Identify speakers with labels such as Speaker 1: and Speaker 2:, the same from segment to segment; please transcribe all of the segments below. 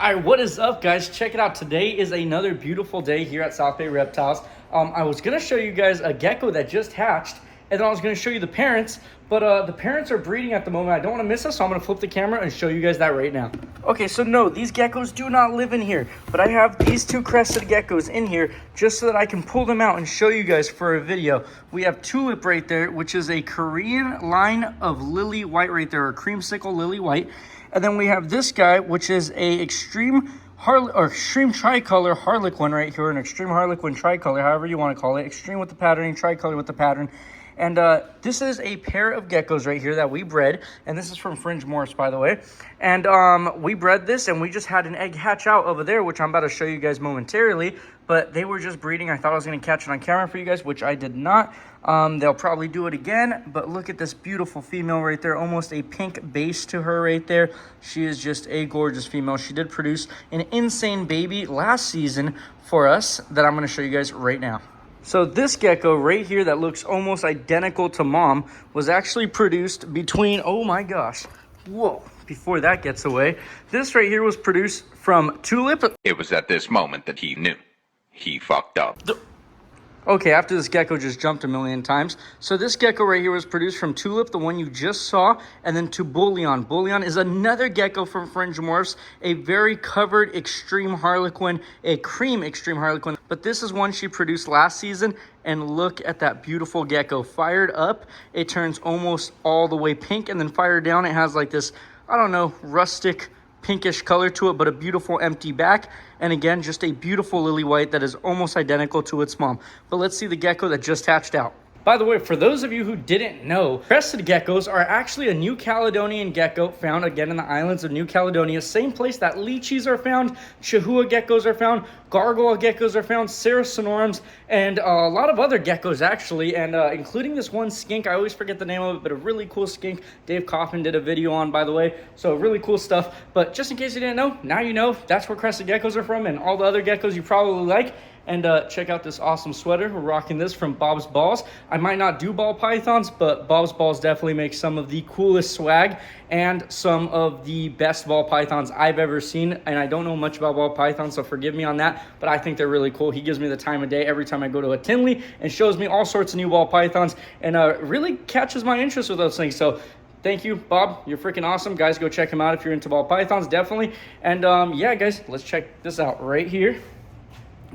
Speaker 1: All right, what is up, guys? Check it out. Today is another beautiful day here at South Bay Reptiles. I was going to show you guys a gecko that just hatched, and then I was going to show you the parents, but the parents are breeding at the moment. I don't want to miss this, so I'm going to flip the camera and show you guys that right now. Okay, so no, these geckos do not live in here, but I have these two crested geckos in here just so that I can pull them out and show you guys for a video. We have Tulip right there, which is a Korean line of lily white right there, or creamsicle lily white. And then we have this guy, which is a extreme tricolor harlequin right here, an extreme harlequin tricolor, however you want to call it, extreme with the patterning, tricolor with the pattern. And this is a pair of geckos right here that we bred, and this is from Fringe Morse, by the way. And we bred this, and we just had an egg hatch out over there, which I'm about to show you guys momentarily. But they were just breeding. I thought I was going to catch it on camera for you guys, which I did not. They'll probably do it again, but look at this beautiful female right there, almost a pink base to her right there. She is just a gorgeous female. She did produce an insane baby last season for us that I'm going to show you guys right now. So this gecko right here that looks almost identical to mom was actually produced between, oh my gosh, whoa, before that gets away. This right here was produced from Tulip.
Speaker 2: It was at this moment that he knew. He fucked up.
Speaker 1: Okay, after this gecko just jumped a million times. So this gecko right here was produced from Tulip, the one you just saw, and then to Bullion. Bullion is another gecko from Fringe Morphs, a very covered extreme harlequin, a cream extreme harlequin. But this is one she produced last season, and look at that beautiful gecko. Fired up, it turns almost all the way pink, and then fired down, it has like this, I don't know, rustic pinkish color to it, but a beautiful empty back. And again, just a beautiful lily white that is almost identical to its mom. But let's see the gecko that just hatched out. By the way, for those of you who didn't know, crested geckos are actually a New Caledonian gecko found again in the islands of New Caledonia. Same place that lychees are found, chahua geckos are found, gargoyle geckos are found, saracenorums, and a lot of other geckos actually, and including this one skink. I always forget the name of it, but a really cool skink Dave Coffin did a video on, by the way. So really cool stuff. But just in case you didn't know, now you know. That's where crested geckos are from, and all the other geckos you probably like. And check out this awesome sweater. We're rocking this from Bob's Balls. I might not do ball pythons, but Bob's Balls definitely makes some of the coolest swag and some of the best ball pythons I've ever seen. And I don't know much about ball pythons, so forgive me on that, but I think they're really cool. He gives me the time of day every time I go to a Tinley and shows me all sorts of new ball pythons, and really catches my interest with those things. So thank you, Bob. You're freaking awesome. Guys, go check him out if you're into ball pythons, definitely. And yeah, guys, let's check this out right here.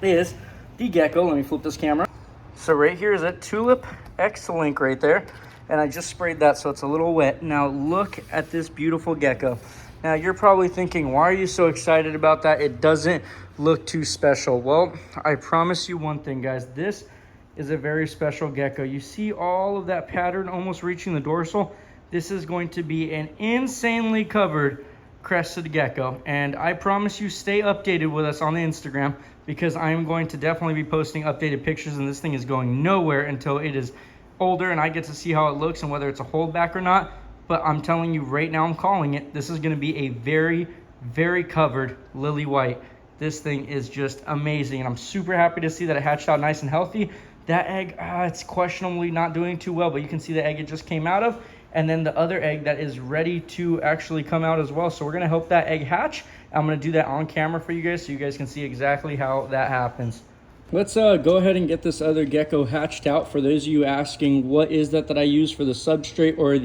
Speaker 1: Is the gecko. Let me flip this camera. So right here is a Tulip X Link right there, and I just sprayed that so it's a little wet. Now look at this beautiful gecko. Now you're probably thinking, why are you so excited about that? It doesn't look too special. Well, I promise you one thing, guys. This is a very special gecko. You see all of that pattern almost reaching the dorsal? This is going to be an insanely covered crested gecko, and I promise you stay updated with us on the Instagram, because I'm going to definitely be posting updated pictures, and this thing is going nowhere until it is older and I get to see how it looks and whether it's a holdback or not. But I'm telling you right now, I'm calling it. This is going to be a very, very covered lily white. This thing is just amazing, and I'm super happy to see that it hatched out nice and healthy. That egg, it's questionably not doing too well, but you can see the egg it just came out of, and then the other egg that is ready to actually come out as well. So we're gonna help that egg hatch. I'm gonna do that on camera for you guys so you guys can see exactly how that happens. Let's go ahead and get this other gecko hatched out. For those of you asking, what is that I use for the substrate or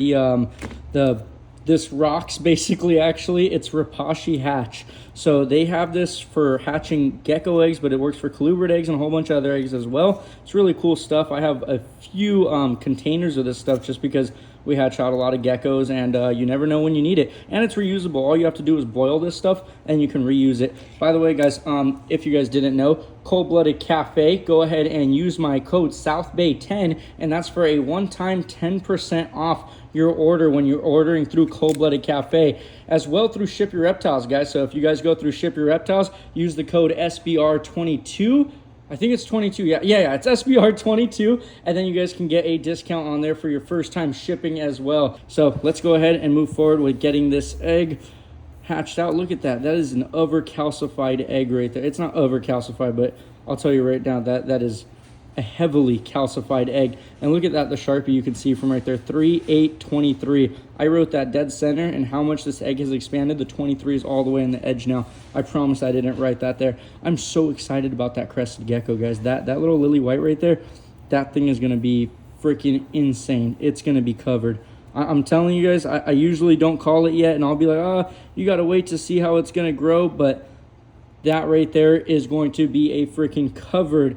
Speaker 1: this rocks, basically, actually, it's Rapashi Hatch. So they have this for hatching gecko eggs, but it works for colubrid eggs and a whole bunch of other eggs as well. It's really cool stuff. I have a few containers of this stuff just because we hatch out a lot of geckos, and you never know when you need it. And it's reusable. All you have to do is boil this stuff, and you can reuse it. By the way, guys, if you guys didn't know, Cold Blooded Cafe, go ahead and use my code SouthBay10, and that's for a one-time 10% off your order when you're ordering through Cold Blooded Cafe, as well through Ship Your Reptiles, guys. So if you guys go through Ship Your Reptiles, use the code SBR22. I think it's 22. Yeah, it's SBR22. And then you guys can get a discount on there for your first time shipping as well. So let's go ahead and move forward with getting this egg hatched out. Look at that. That is an over calcified egg right there. It's not over calcified, but I'll tell you right now that is a heavily calcified egg. And look at that, the Sharpie you can see from right there, 3/8/23. I wrote that dead center and how much this egg has expanded. The 23 is all the way on the edge now. I promise I didn't write that there. I'm so excited about that crested gecko, guys. That little lily white right there, that thing is gonna be freaking insane. It's gonna be covered. I'm telling you guys, I usually don't call it yet, and I'll be like, oh, you gotta wait to see how it's gonna grow, but that right there is going to be a freaking covered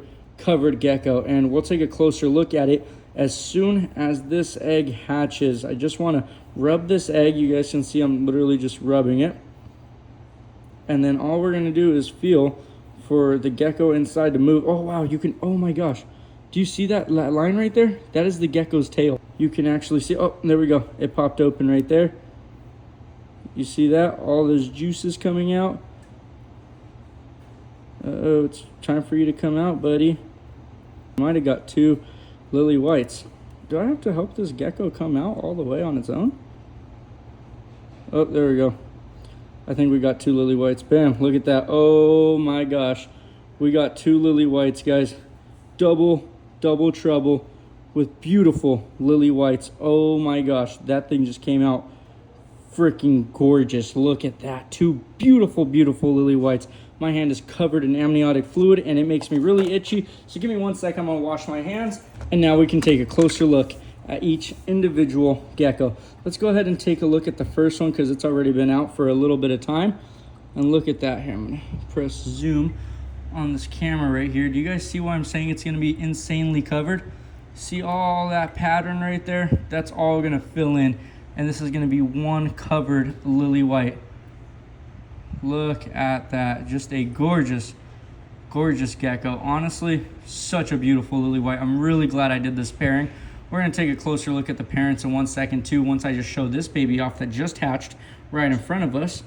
Speaker 1: gecko. And we'll take a closer look at it as soon as this egg hatches. I just want to rub this egg. You guys can see I'm literally just rubbing it. And then all we're going to do is feel for the gecko inside to move. Oh, wow, you can, oh my gosh. Do you see that line right there? That is the gecko's tail. You can actually see, oh, there we go. It popped open right there. You see that? All those juices coming out. Uh-oh, it's time for you to come out, buddy. Might have got 2 lily whites. Do I have to help this gecko come out all the way on its own? Oh, there we go. I think we got 2 lily whites. Bam, look at that. Oh my gosh. We got 2 lily whites, guys. Double trouble with beautiful lily whites. Oh my gosh, that thing just came out freaking gorgeous. Look at that. 2 beautiful lily whites. My hand is covered in amniotic fluid and it makes me really itchy. So give me 1 second, I'm gonna wash my hands. And now we can take a closer look at each individual gecko. Let's go ahead and take a look at the first one because it's already been out for a little bit of time. And look at that here. I'm gonna press zoom on this camera right here. Do you guys see why I'm saying it's gonna be insanely covered? See all that pattern right there? That's all gonna fill in. And this is gonna be one covered lily white. Look at that, just a gorgeous gecko. Honestly, such a beautiful lily white. I'm really glad I did this pairing. We're gonna take a closer look at the parents in 1 second too, once I just show this baby off that just hatched right in front of us.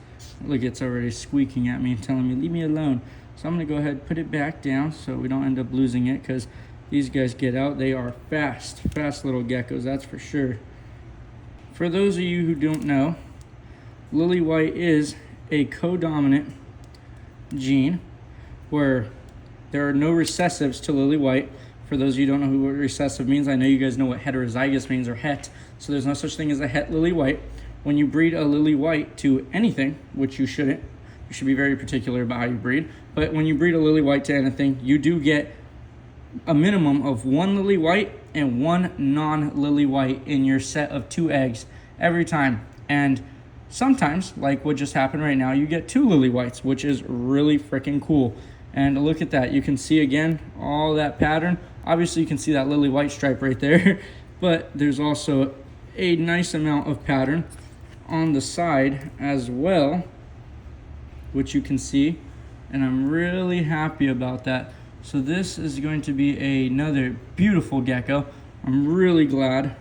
Speaker 1: Look, it's already squeaking at me, telling me, leave me alone. So I'm gonna go ahead and put it back down so we don't end up losing it because these guys get out. They are fast little geckos, that's for sure. For those of you who don't know, lily white is a codominant gene where there are no recessives to lily white. For those of you who don't know what recessive means, I know you guys know what heterozygous means, or het. So there's no such thing as a het lily white. When you breed a lily white to anything, which you shouldn't, you should be very particular about how you breed, but when you breed a lily white to anything, you do get a minimum of 1 lily white and 1 non-lily white in your set of 2 eggs every time. And sometimes, like what just happened right now, you get 2 lily whites, which is really freaking cool. And look at that. You can see again all that pattern. Obviously, you can see that lily white stripe right there, but there's also a nice amount of pattern on the side as well, which you can see. And I'm really happy about that. So this is going to be another beautiful gecko. I'm really glad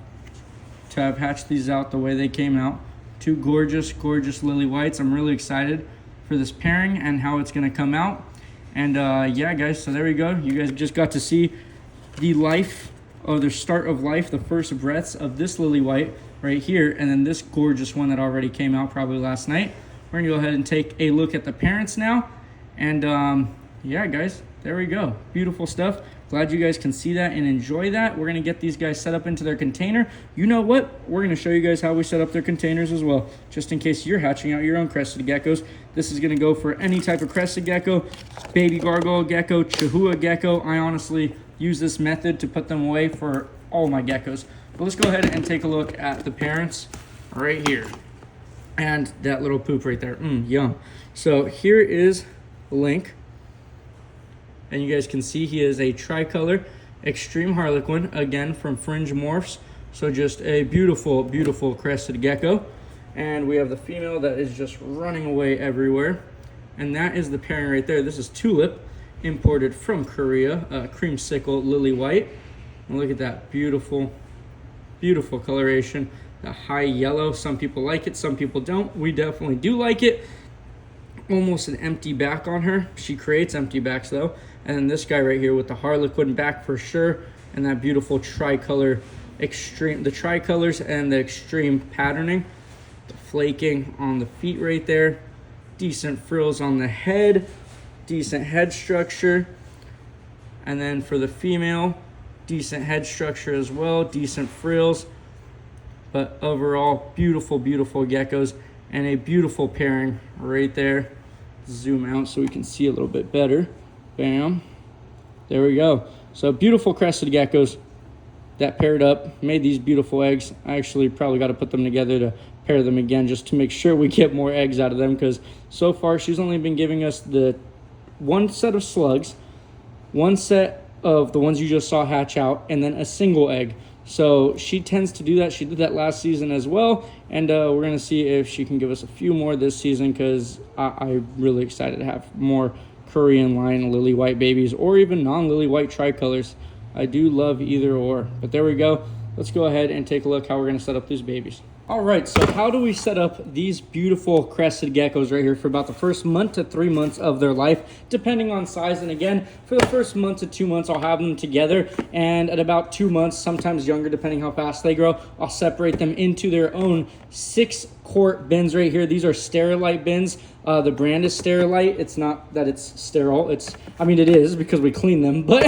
Speaker 1: to have hatched these out the way they came out. 2 gorgeous lily whites. I'm really excited for this pairing and how it's gonna come out. And yeah, guys, so there we go. You guys just got to see the life, or the start of life, the first breaths of this lily white right here, and then this gorgeous one that already came out probably last night. We're gonna go ahead and take a look at the parents now. And yeah, guys, there we go. Beautiful stuff. Glad you guys can see that and enjoy that. We're gonna get these guys set up into their container. You know what? We're gonna show you guys how we set up their containers as well, just in case you're hatching out your own crested geckos. This is gonna go for any type of crested gecko, baby gargoyle gecko, chihuahua gecko. I honestly use this method to put them away for all my geckos. But let's go ahead and take a look at the parents right here. And that little poop right there, yum. So here is Link. And you guys can see he is a tricolor extreme harlequin, again from Fringe Morphs. So just a beautiful crested gecko. And we have the female that is just running away everywhere. And that is the pairing right there. This is Tulip, imported from Korea, creamsicle lily white. And look at that, beautiful coloration. The high yellow, some people like it, some people don't. We definitely do like it. Almost an empty back on her. She creates empty backs though. And then this guy right here with the harlequin back for sure, and that beautiful tricolor extreme, the tricolors and the extreme patterning, the flaking on the feet right there, decent frills on the head, decent head structure. And then for the female, decent head structure as well, decent frills. But overall, beautiful, beautiful geckos and a beautiful pairing right there. Zoom out so we can see a little bit better. Bam. There we go. So beautiful crested geckos that paired up, made these beautiful eggs. I actually probably got to put them together to pair them again just to make sure we get more eggs out of them, because so far she's only been giving us the one set of slugs, one set of the ones you just saw hatch out, and then a single egg. So she tends to do that. She did that last season as well, and we're going to see if she can give us a few more this season, because I'm really excited to have more Korean line lily white babies, or even non-lily white tricolors. I do love either or. But there we go. Let's go ahead and take a look how we're going to set up these babies. All right, so how do we set up these beautiful crested geckos right here for about the first month to 3 months of their life, depending on size? And again, for the first month to 2 months, I'll have them together. And at about 2 months, sometimes younger, depending how fast they grow, I'll separate them into their own 6-quart bins right here. These are Sterilite bins. The brand is Sterilite. It's not that it's sterile. I mean, it is because we clean them, but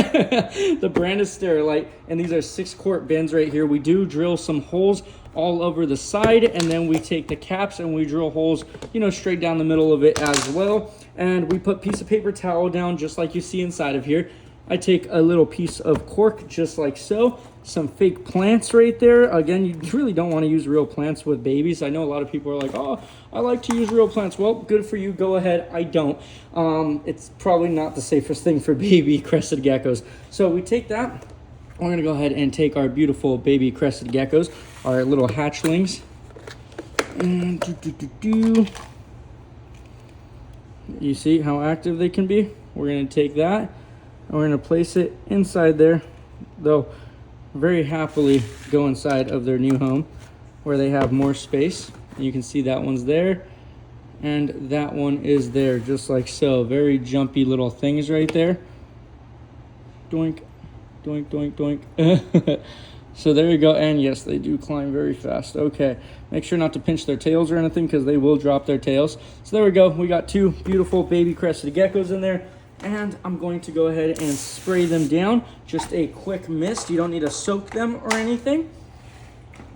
Speaker 1: the brand is Sterilite. And these are 6-quart bins right here. We do drill some holes all over the side, and then we take the caps and we drill holes, you know, straight down the middle of it as well. And we put piece of paper towel down just like you see inside of here. I take a little piece of cork just like so, some fake plants right there. Again, you really don't want to use real plants with babies. I know a lot of people are like, oh, I like to use real plants. Well, good for you, go ahead. I don't. It's probably not the safest thing for baby crested geckos. So we take that. We're going to go ahead and take our beautiful baby crested geckos, our little hatchlings. And you see how active they can be? We're going to take that and we're going to place it inside there. They'll very happily go inside of their new home where they have more space. You can see that one's there and that one is there, just like so. Very jumpy little things right there. Doink. Doink, doink, doink. So there you go. And yes, they do climb very fast. Okay. Make sure not to pinch their tails or anything, because they will drop their tails. So there we go. We got 2 beautiful baby crested geckos in there. And I'm going to go ahead and spray them down. Just a quick mist. You don't need to soak them or anything.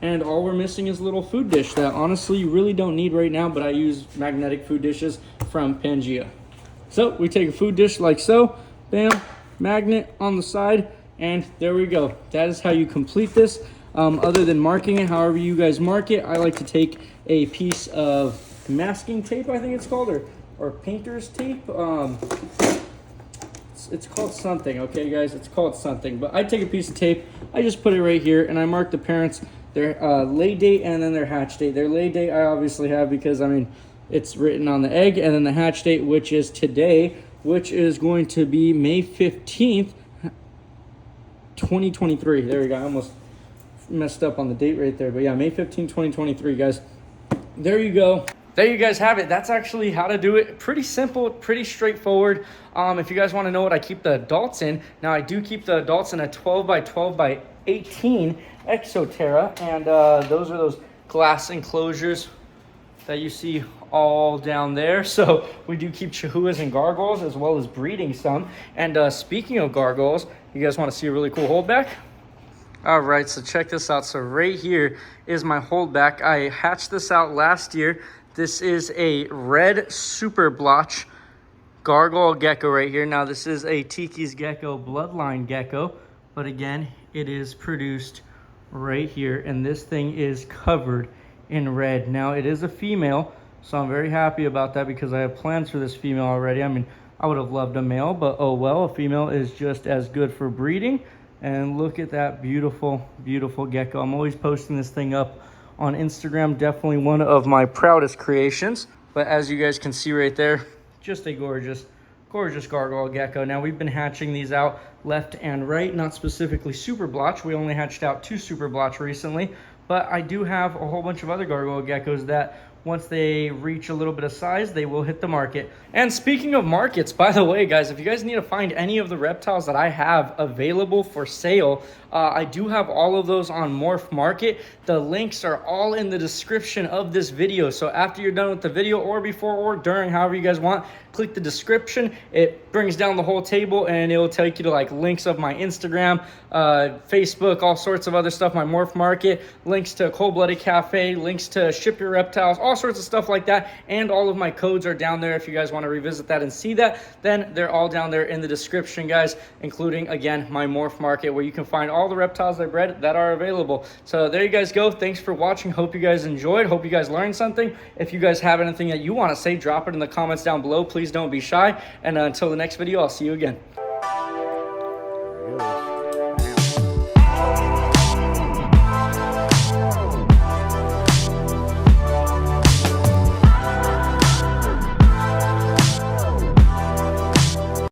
Speaker 1: And all we're missing is a little food dish that honestly you really don't need right now, but I use magnetic food dishes from Pangea. So we take a food dish like so. Bam. Magnet on the side. And there we go. That is how you complete this. Other than marking it, however you guys mark it, I like to take a piece of masking tape, I think it's called, or painter's tape. It's called something, okay, guys? It's called something. But I take a piece of tape, I just put it right here, and I mark the parents, their lay date and then their hatch date. Their lay date I obviously have because, I mean, it's written on the egg, and then the hatch date, which is today, which is going to be May 15th, 2023. There we go. I almost messed up on the date right there. But yeah, May 15, 2023, guys. There you go. There you guys have it. That's actually how to do it. Pretty simple, pretty straightforward. If you guys want to know what I keep the adults in, now I do keep the adults in a 12 by 12 by 18 Exoterra. And those are those glass enclosures that you see all down there. So we do keep chihuahuas and gargoyles, as well as breeding some. And speaking of gargoyles, you guys want to see a really cool holdback? All right, so check this out. So right here is my holdback. I hatched this out last year. This is a red super blotch gargoyle gecko right here. Now this is a Tiki's Gecko bloodline gecko, but again, it is produced right here, and this thing is covered in red. Now it is a female, so I'm very happy about that because I have plans for this female already. I mean, I would have loved a male, but oh well, a female is just as good for breeding. And look at that beautiful, beautiful gecko. I'm always posting this thing up on Instagram. Definitely one of my proudest creations. But as you guys can see right there, just a gorgeous, gorgeous gargoyle gecko. Now we've been hatching these out left and right, not specifically super blotch. We only hatched out 2 super blotch recently. But I do have a whole bunch of other gargoyle geckos that once they reach a little bit of size, they will hit the market. And speaking of markets, by the way, guys, if you guys need to find any of the reptiles that I have available for sale, I do have all of those on Morph Market. The links are all in the description of this video. So after you're done with the video, or before or during, however you guys want, click the description. It brings down the whole table and it will take you to like links of my Instagram, Facebook, all sorts of other stuff, my Morph Market, links to Cold Blooded Cafe, links to Ship Your Reptiles, all sorts of stuff like that. And all of my codes are down there if you guys want to revisit that and see that. Then they're all down there in the description, guys, including, again, my Morph Market, where you can find all the reptiles I bred that are available. So there you guys go. Thanks for watching. Hope you guys enjoyed. Hope you guys learned something. If you guys have anything that you want to say, drop it in the comments down below. Please don't be shy. And until the next video, I'll see you again.